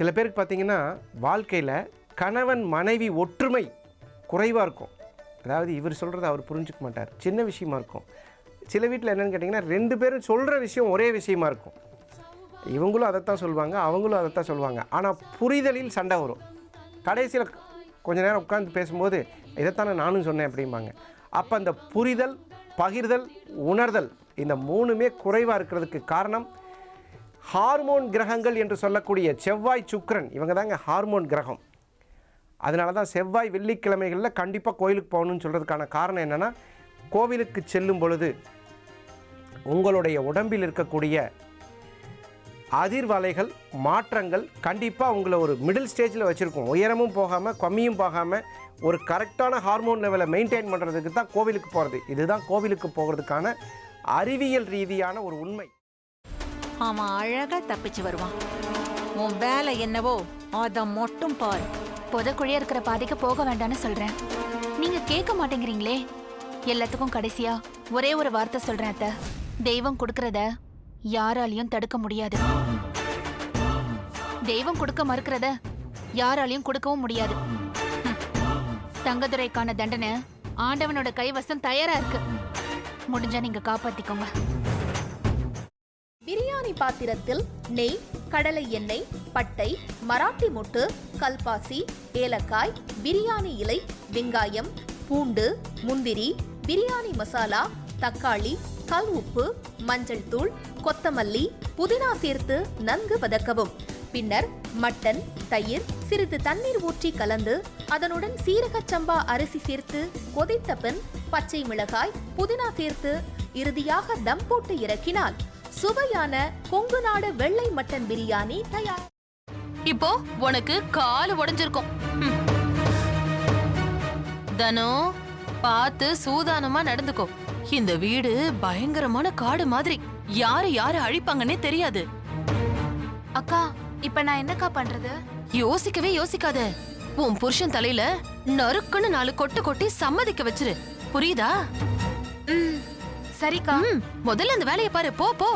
சில பேருக்கு பார்த்தீங்கன்னா வாழ்க்கையில் கணவன் மனைவி ஒற்றுமை குறைவாக இருக்கும். அதாவது இவர் சொல்கிறத அவர் புரிஞ்சுக்க மாட்டார், சின்ன விஷயமா இருக்கும். சில வீட்டில் என்னென்னு கேட்டிங்கன்னா 2 பேரும் சொல்கிற விஷயம் ஒரே விஷயமா இருக்கும். இவங்களும் அதைத்தான் சொல்லுவாங்க, அவங்களும் அதைத்தான் சொல்லுவாங்க. ஆனால் புரிதலில் சண்டை வரும். கடைசியில் கொஞ்ச நேரம் உட்காந்து பேசும்போது இதைத்தானே நானும் சொன்னேன் அப்படிம்பாங்க. அப்போ அந்த புரிதல், பகிர்தல், உணர்தல் இந்த 3மே குறைவாக இருக்கிறதுக்கு காரணம் ஹார்மோன் கிரகங்கள் என்று சொல்லக்கூடிய செவ்வாய், சுக்கிரன் இவங்க தாங்க ஹார்மோன் கிரகம். அதனால தான் செவ்வாய் வெள்ளிக்கிழமைகளில் கண்டிப்பாக கோயிலுக்கு போகணும்னு சொல்கிறதுக்கான காரணம் என்னென்னா, கோவிலுக்கு செல்லும் பொழுது உங்களுடைய உடம்பில் இருக்கக்கூடிய அதிர்வலைகள், மாற்றங்கள் கண்டிப்பாக உங்களை ஒரு மிடில் ஸ்டேஜில் வச்சுருக்கும். உயரமும் போகாமல் கம்மியும் போகாமல் ஒரு கரெக்டான ஹார்மோன் லெவலை மெயின்டைன் பண்ணுறதுக்கு தான் கோவிலுக்கு போகிறது. இதுதான் கோவிலுக்கு போகிறதுக்கான அறிவியல் ரீதியான ஒரு உண்மை. அவன் அழகா தப்பிச்சு வருவான். உன் வேலை என்னவோ அதை மட்டும் பாரு. புதக்குழியா இருக்கிற பாதைக்கு போக வேண்டாம்னு சொல்றேன், நீங்க கேட்க மாட்டேங்கிறீங்களே. எல்லாத்துக்கும் கடைசியா ஒரே ஒரு வார்த்தை சொல்றேன் அத்தை, தெய்வம் கொடுக்கறத யாராலையும் தடுக்க முடியாது. தெய்வம் கொடுக்க மறுக்கிறத யாராலையும் கொடுக்கவும் முடியாது. தங்கதுரைக்கான தண்டனை ஆண்டவனோட கைவசம் தயாரா இருக்கு. முடிஞ்சா நீங்க காப்பாத்திக்கோங்க. பிரியாணி பாத்திரத்தில் நெய், கடலை எண்ணெய், பட்டை, மராட்டி மொட்டு, கல்பாசி, ஏலக்காய், பிரியாணி இலை, வெங்காயம், பூண்டு, முந்திரி, பிரியாணி மசாலா, தக்காளி, கல் உப்பு, மஞ்சள் தூள், கொத்தமல்லி, புதினா சேர்த்து நன்கு வதக்கவும். பின்னர் மட்டன், தயிர், சிறிது தண்ணீர் ஊற்றி கலந்து அதனுடன் சீரக சம்பா அரிசி சேர்த்து கொதித்த பின் பச்சை மிளகாய், புதினா சேர்த்து இறுதியாக தம் போட்டு இறக்கினால் சுவையான கொங்கு நாடு வெள்ளை மட்டன் பிரியாணி தயார். இப்போ உனக்கு கால் உடைஞ்சிருக்கும். தனோ பார்த்து சூதானமா நடந்துக்கோ. இந்த வீடு பயங்கரமான காடு மாதிரி, யாரு அழிப்பாங்கன்னே தெரியாது. அக்கா, இப்ப நான் என்னக்கா பண்றது? யோசிக்கவே யோசிக்காத. உன் புருஷன் தலையில நறுக்குன்னு 4 கொட்டு கொட்டி சம்மதிக்க வச்சிரு, புரியுதா? சரிக்கா. முதல்ல அந்த வேலையை பாரு, போ போ.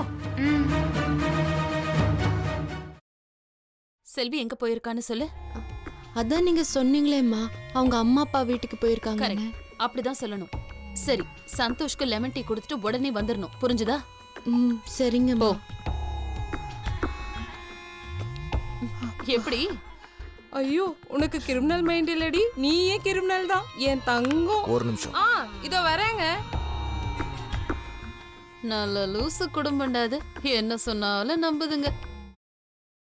செல்வி எங்க போயிருக்கான்னு சொல்லு. அதான் நீங்க சொன்னீங்களேம்மா, அவங்க அம்மா அப்பா வீட்டுக்கு போயிருக்காங்க. அப்படிதான் சொல்லணும். சரி, சந்தோஷ்க்கு லெமன் டீ கொடுத்துட்டு உடனே வந்துடணும், புரிஞ்சுதா? சரிங்க. போ. எப்படி? ஐயோ, உனக்கு கிரிமினல் மைண்ட் இல்லடி, நீயே கிரிமினல் தான் என் தங்கம். ஒரு நிமிஷம். இதோ வரேங்க. நல்ல லூசு குடும்பம்டாது, என்ன சொன்னாலும் நம்புதுங்க.